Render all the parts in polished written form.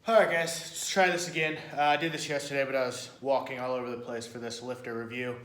Alright guys, let's try this again. I did this yesterday, but I was walking all over the place for this lifter review.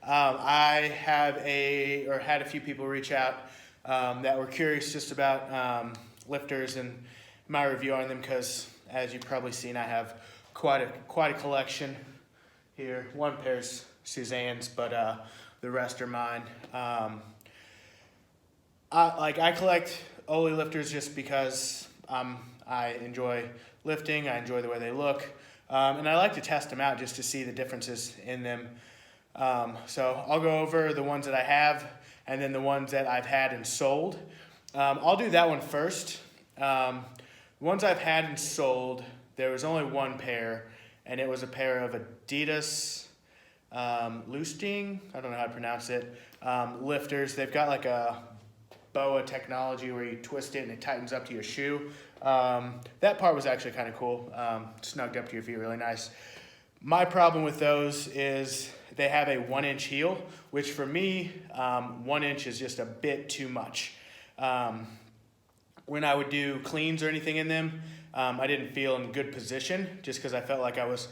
I had a few people reach out that were curious just about lifters and my review on them because, as you've probably seen, I have quite a collection here. One pair's Suzanne's, but the rest are mine. I collect Oli lifters just because I enjoy lifting, I enjoy the way they look, and I like to test them out just to see the differences in them. So I'll go over the ones that I have and then the ones that I've had and sold. I'll do that one first. The ones I've had and sold, there was only one pair, and it was a pair of Adidas Lusting, I don't know how to pronounce it, lifters. They've got like a BOA technology where you twist it and it tightens up to your shoe. That part was actually kind of cool. Snugged up to your feet really nice. My problem with those is they have a 1-inch heel, which for me, 1 inch is just a bit too much. When I would do cleans or anything in them, I didn't feel in good position just because I felt like I was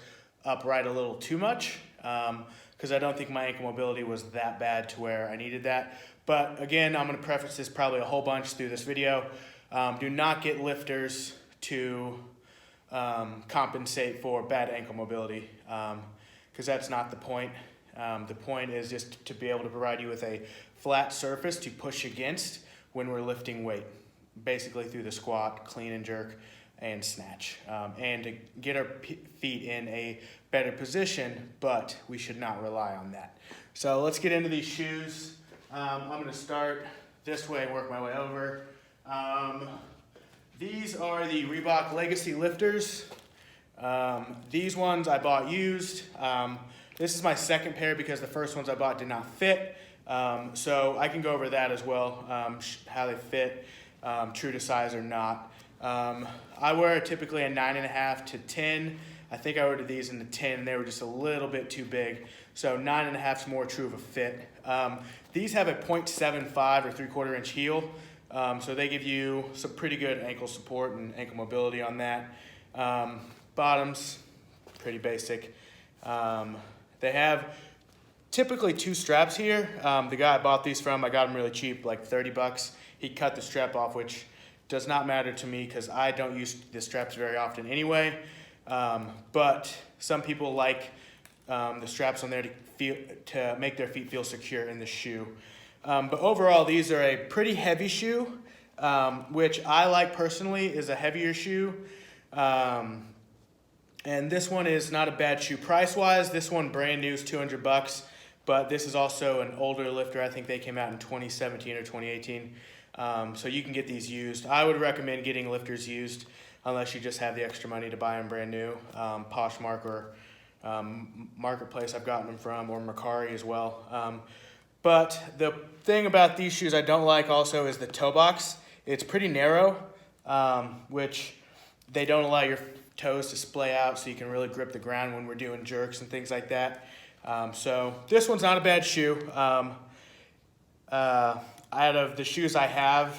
upright a little too much. Because I don't think my ankle mobility was that bad to where I needed that. But again, I'm going to preface this probably a whole bunch through this video. Do not get lifters to compensate for bad ankle mobility, because that's not the point. The point is just to be able to provide you with a flat surface to push against when we're lifting weight, basically through the squat, clean and jerk, and snatch, and to get our feet in a better position, but we should not rely on that. So let's get into these shoes. I'm going to start this way and work my way over. These are the Reebok Legacy lifters. These ones I bought used. This is my second pair because the first ones I bought did not fit. So I can go over that as well, how they fit, true to size or not. I wear typically a 9.5 to 10. I think I ordered these in the 10. They were just a little bit too big. So 9.5 is more true of a fit. These have a 0.75 or 3/4 inch heel. So they give you some pretty good ankle support and ankle mobility on that. Bottoms, pretty basic. They have typically 2 straps here. The guy I bought these from, I got them really cheap, like 30 bucks. He cut the strap off, which does not matter to me because I don't use the straps very often anyway. But some people like the straps on there to make their feet feel secure in the shoe. But overall, these are a pretty heavy shoe, which I like personally is a heavier shoe. And this one is not a bad shoe price-wise. This one brand new is 200 bucks, but this is also an older lifter. I think they came out in 2017 or 2018. So you can get these used. I would recommend getting lifters used unless you just have the extra money to buy them brand new. Poshmark or Marketplace I've gotten them from, or Mercari as well. But the thing about these shoes I don't like also is the toe box. It's pretty narrow, which they don't allow your toes to splay out so you can really grip the ground when we're doing jerks and things like that. So this one's not a bad shoe. Out of the shoes I have,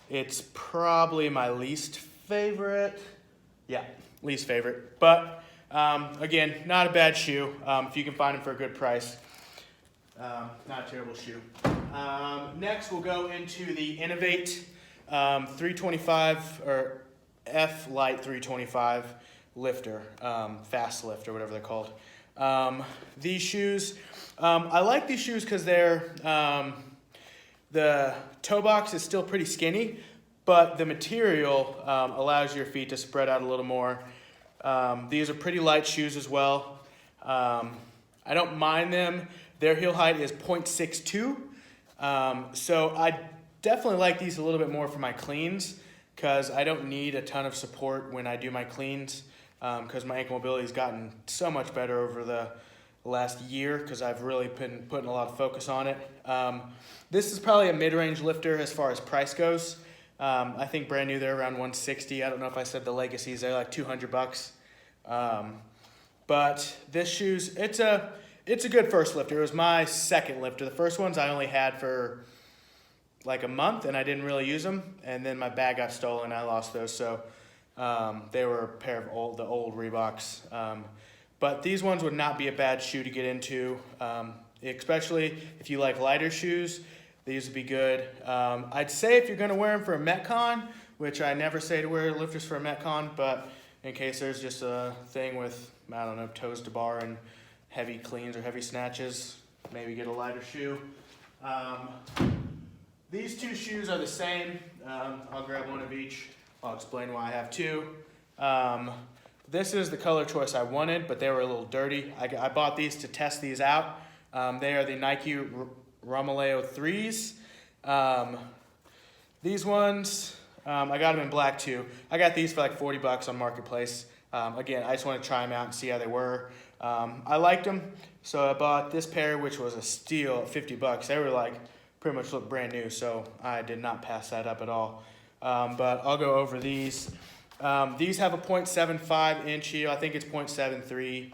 it's probably my least favorite. Yeah, least favorite. But again, not a bad shoe if you can find them for a good price. Not a terrible shoe. Next, we'll go into the Innovate 325 or F Light 325 lifter, fast lift or whatever they're called. These shoes, I like these shoes because they're the toe box is still pretty skinny, but the material allows your feet to spread out a little more. These are pretty light shoes as well. I don't mind them. Their heel height is 0.62. So I definitely like these a little bit more for my cleans because I don't need a ton of support when I do my cleans because my ankle mobility has gotten so much better over the last year because I've really been putting a lot of focus on it. This is probably a mid-range lifter as far as price goes. I think brand new they're around 160. I don't know if I said the Legacies, they're like 200 bucks. But this shoe's, it's a good first lifter. It was my second lifter. The first ones I only had for like a month and I didn't really use them. And then my bag got stolen and I lost those. So They were a pair of the old Reeboks. But these ones would not be a bad shoe to get into, especially if you like lighter shoes. These would be good. I'd say if you're going to wear them for a Metcon, which I never say to wear lifters for a Metcon, but in case there's just a thing with, I don't know, toes to bar and heavy cleans or heavy snatches, maybe get a lighter shoe. These two shoes are the same. I'll grab one of each. I'll explain why I have two. This is the color choice I wanted, but they were a little dirty. I bought these to test these out. They are the Nike Romeo 3s. These ones, I got them in black too. I got these for like 40 bucks on Marketplace. Again, I just want to try them out and see how they were. I liked them, so I bought this pair, which was a steal at 50 bucks. They were like pretty much look brand new, so I did not pass that up at all. But I'll go over these. These have a 0.75 inch heel. I think it's 0.73,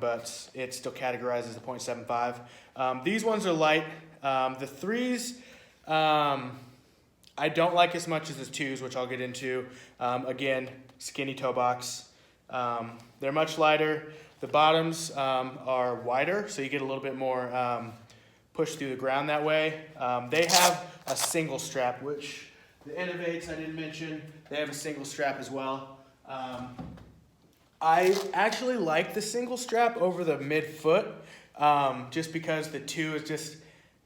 but it still categorizes as a 0.75. These ones are light. The 3s, I don't like as much as the 2s, which I'll get into. Again, skinny toe box. They're much lighter. The bottoms are wider, so you get a little bit more push through the ground that way. They have a single strap, which the Innovates I didn't mention. They have a single strap as well. I actually like the single strap over the mid-foot, just because the 2 is just,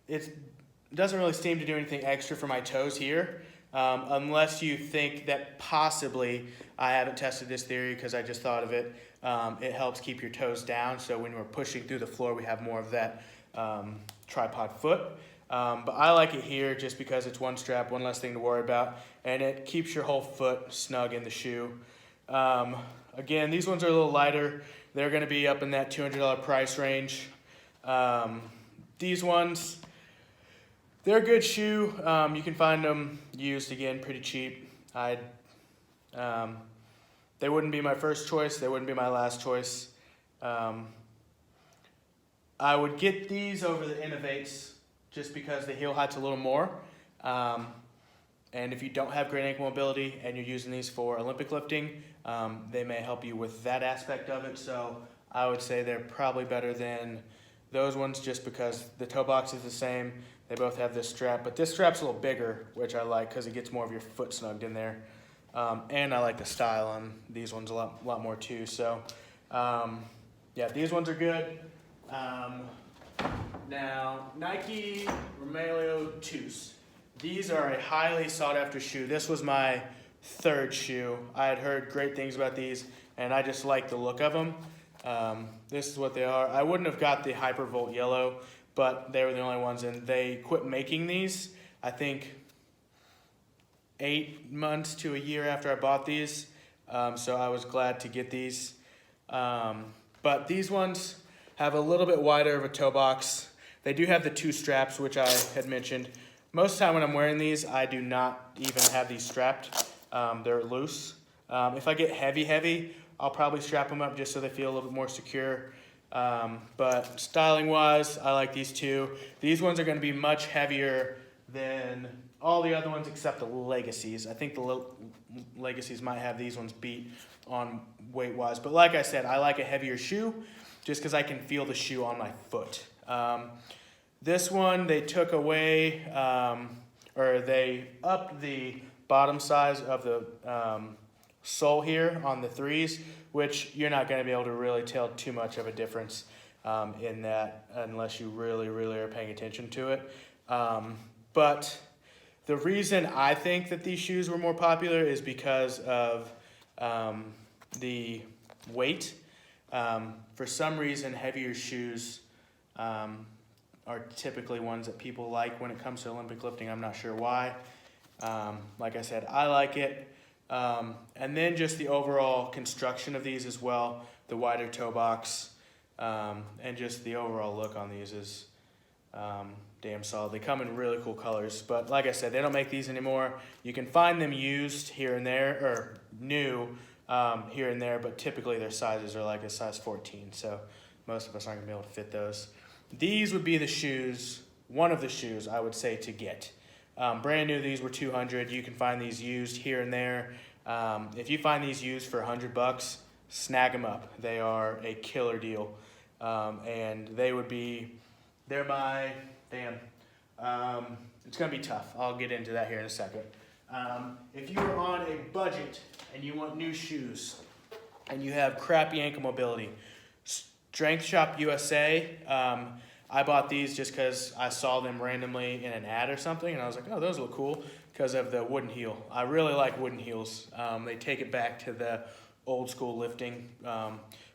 it doesn't really seem to do anything extra for my toes here, unless you think that possibly, I haven't tested this theory because I just thought of it, it helps keep your toes down, so when we're pushing through the floor, we have more of that tripod foot. But I like it here just because it's one strap, one less thing to worry about, and it keeps your whole foot snug in the shoe. Again, these ones are a little lighter. They're going to be up in that $200 price range. These ones, they're a good shoe. You can find them used, again, pretty cheap. They wouldn't be my first choice. They wouldn't be my last choice. I would get these over the Innovates just because the heel height's a little more. And if you don't have great ankle mobility and you're using these for Olympic lifting, they may help you with that aspect of it. So I would say they're probably better than those ones just because the toe box is the same. They both have this strap, but this strap's a little bigger, which I like because it gets more of your foot snugged in there. And I like the style on these ones a lot more too. So yeah, these ones are good. Now, Nike Romeo 2s. These are a highly sought after shoe. This was my third shoe. I had heard great things about these, and I just like the look of them. This is what they are. I wouldn't have got the Hypervolt yellow, but they were the only ones, and they quit making these, I think, 8 months to a year after I bought these. So I was glad to get these. But these ones have a little bit wider of a toe box. They do have the 2 straps, which I had mentioned. Most of the time when I'm wearing these, I do not even have these strapped. They're loose. If I get heavy, I'll probably strap them up just so they feel a little bit more secure. But styling-wise, I like these 2. These ones are going to be much heavier than all the other ones except the Legacies. I think the Legacies might have these ones beat on weight-wise. But like I said, I like a heavier shoe just because I can feel the shoe on my foot. This one, they took away, or they upped the bottom size of the sole here on the 3s, which you're not going to be able to really tell too much of a difference in that unless you really are paying attention to it. But the reason I think that these shoes were more popular is because of the weight. For some reason, heavier shoes are typically ones that people like when it comes to Olympic lifting. I'm not sure why. Like I said, I like it. And then just the overall construction of these as well, the wider toe box, and just the overall look on these is damn solid. They come in really cool colors, but like I said, they don't make these anymore. You can find them used here and there, or new here and there, but typically their sizes are like a size 14, so most of us aren't gonna be able to fit those. These would be the shoes, one of the shoes I would say to get. Brand new, these were $200. You can find these used here and there. If you find these used for $100, snag them up. They are a killer deal. And they're my, it's gonna be tough. I'll get into that here in a second. If you are on a budget and you want new shoes and you have crappy ankle mobility, Strength Shop USA, I bought these just because I saw them randomly in an ad or something, and I was like, oh, those look cool because of the wooden heel. I really like wooden heels. They take it back to the old school lifting,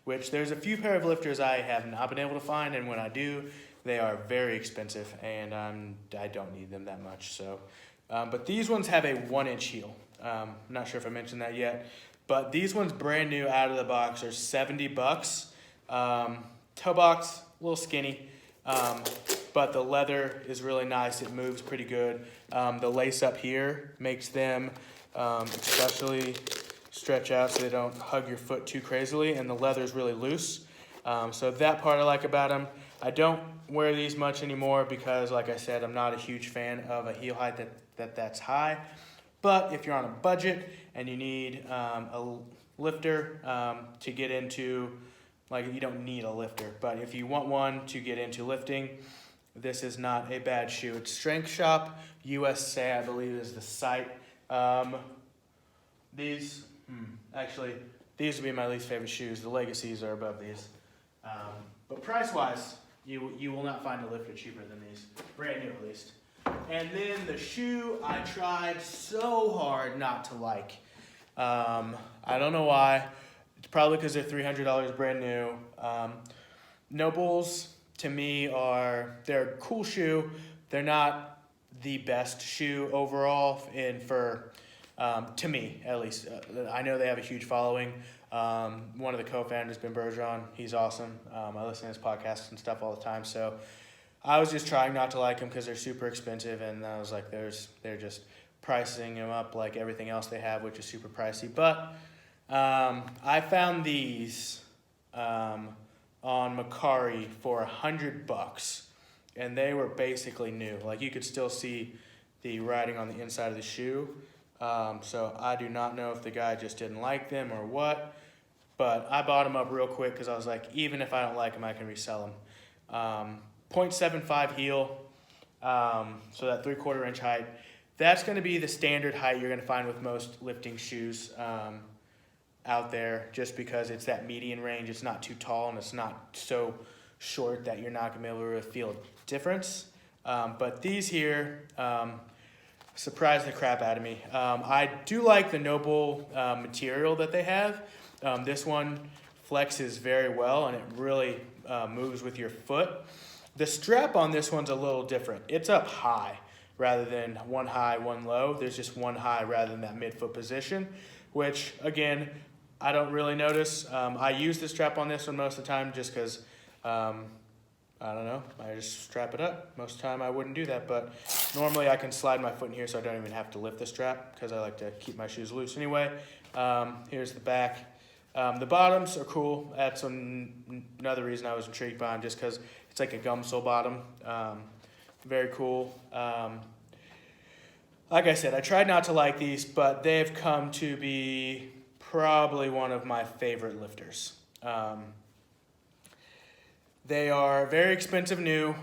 which there's a few pair of lifters I have not been able to find, and when I do, they are very expensive, and I don't need them that much. So, but these ones have a 1-inch heel. I'm not sure if I mentioned that yet, but these ones brand new out of the box are $70. Toe box, a little skinny, but the leather is really nice. It moves pretty good. The lace up here makes them especially stretch out so they don't hug your foot too crazily, and the leather is really loose. So that part I like about them. I don't wear these much anymore because, like I said, I'm not a huge fan of a heel height that's high. But if you're on a budget and you need a lifter to get into, like, you don't need a lifter, but if you want one to get into lifting, this is not a bad shoe. It's Strength Shop USA, I believe, is the site. These would be my least favorite shoes. The Legacies are above these. But price-wise, you will not find a lifter cheaper than these. Brand new, at least. And then the shoe I tried so hard not to like. I don't know why. It's probably because they're $300 brand new. No Bulls, to me, they're a cool shoe. They're not the best shoe overall, to me, at least. I know they have a huge following. One of the co-founders, Ben Bergeron, he's awesome. I listen to his podcasts and stuff all the time. So I was just trying not to like them because they're super expensive, and I was like, they're just pricing them up like everything else they have, which is super pricey. But I found these on Macari for $100, and they were basically new. Like, you could still see the writing on the inside of the shoe. So I do not know if the guy just didn't like them or what, but I bought them up real quick because I was like, even if I don't like them, I can resell them. 0.75 heel, so that 3/4 inch height. That's going to be the standard height you're going to find with most lifting shoes out there, just because it's that median range. It's not too tall and it's not so short that you're not going to be able to really feel a difference. But these here surprised the crap out of me. I do like the Noble material that they have. This one flexes very well, and it really moves with your foot. The strap on this one's a little different. It's up high rather than one high, one low. There's just one high rather than that midfoot position, which, again, I don't really notice. I use the strap on this one most of the time just because, I don't know, I just strap it up. Most of the time I wouldn't do that, but normally I can slide my foot in here so I don't even have to lift the strap because I like to keep my shoes loose anyway. Here's the back. The bottoms are cool. That's another reason I was intrigued by them, just because it's like a gum sole bottom. Very cool. Like I said, I tried not to like these, but they've come to be probably one of my favorite lifters. They are very expensive new.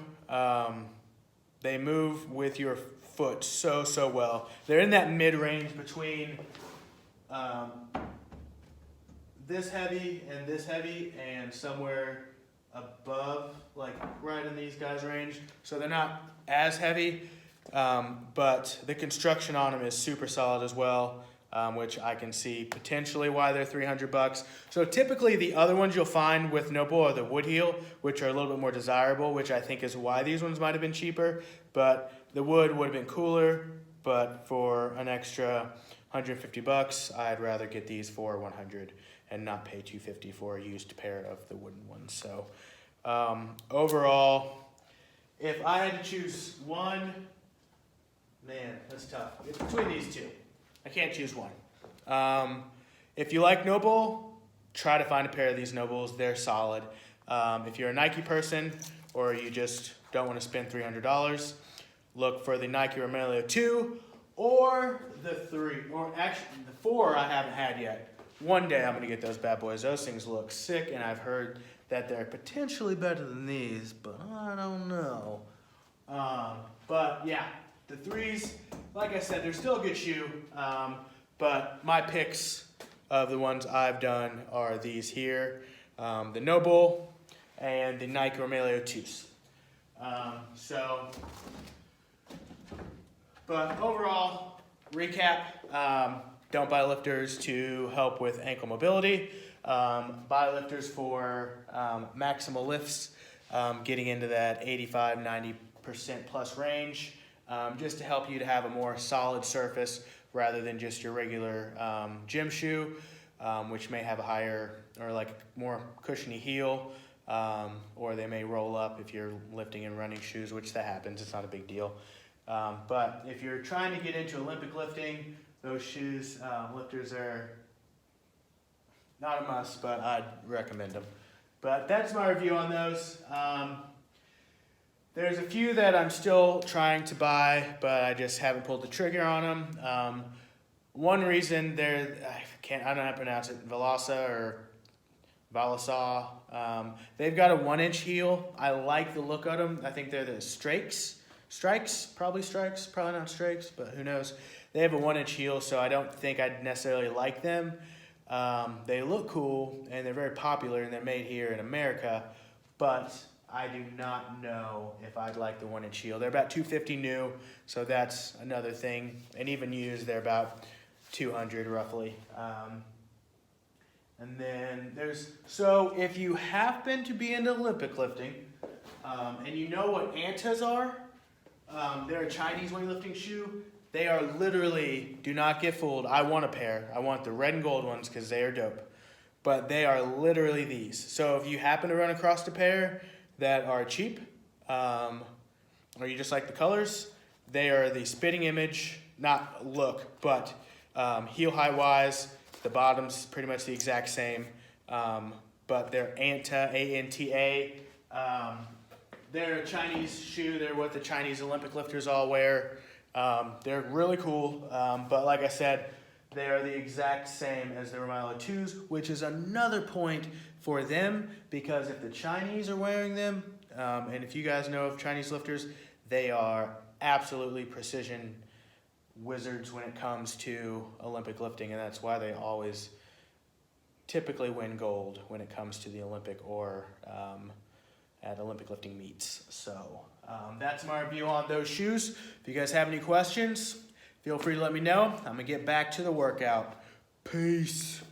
They move with your foot so well. They're in that mid-range between this heavy, and somewhere above, like right in these guys' range. So they're not as heavy, but the construction on them is super solid as well, which I can see potentially why they're $300. So typically the other ones you'll find with Noble are the wood heel, which are a little bit more desirable, which I think is why these ones might have been cheaper. But the wood would have been cooler, but for an extra $150, I'd rather get these for $100 and not pay $250 for a used pair of the wooden ones. So overall, if I had to choose one, man, that's tough. It's between these two. I can't choose one. If you like Noble, try to find a pair of these Nobles. They're solid. If you're a Nike person or you just don't want to spend $300, look for the Nike Romelio 2 or the 3, or actually the 4 I haven't had yet. One day I'm gonna get those bad boys. Those things look sick, and I've heard that they're potentially better than these, but I don't know. But yeah, the 3s, like I said, they're still a good shoe, but my picks of the ones I've done are these here, the Noble and the Nike Romelio 2s. But overall, recap, don't buy lifters to help with ankle mobility. Buy lifters for maximal lifts, getting into that 85-90% plus range, just to help you to have a more solid surface rather than just your regular gym shoe, which may have a higher or like more cushiony heel, or they may roll up if you're lifting in running shoes, which that happens. It's not a big deal. But if you're trying to get into Olympic lifting, those shoes, lifters are not a must, but I'd recommend them. But that's my review on those. There's a few that I'm still trying to buy, but I just haven't pulled the trigger on them. One reason I don't know how to pronounce it, Velasa or Valasa. They've got a 1-inch heel. I like the look of them. I think they're the Strikes, probably not Strikes, but who knows. They have a 1-inch heel, so I don't think I'd necessarily like them. They look cool, and they're very popular, and they're made here in America, but I do not know if I'd like the 1-inch heel. They're about $250 new, so that's another thing. And even used, they're about $200 roughly. And then so if you happen to be into Olympic lifting, and you know what Antas are, they're a Chinese weightlifting shoe. They are literally, do not get fooled. I want a pair. I want the red and gold ones because they are dope. But they are literally these. So if you happen to run across a pair that are cheap, or you just like the colors, they are the spitting image, not look, but heel height wise, the bottom's pretty much the exact same, but they're Anta, A-N-T-A. They're a Chinese shoe. They're what the Chinese Olympic lifters all wear. They're really cool, but like I said, they are the exact same as the Romelio 2s, which is another point for them, because if the Chinese are wearing them, and if you guys know of Chinese lifters, they are absolutely precision wizards when it comes to Olympic lifting, and that's why they always typically win gold when it comes to the Olympic or at Olympic lifting meets. So that's my review on those shoes. If you guys have any questions, feel free to let me know. I'm gonna get back to the workout. Peace.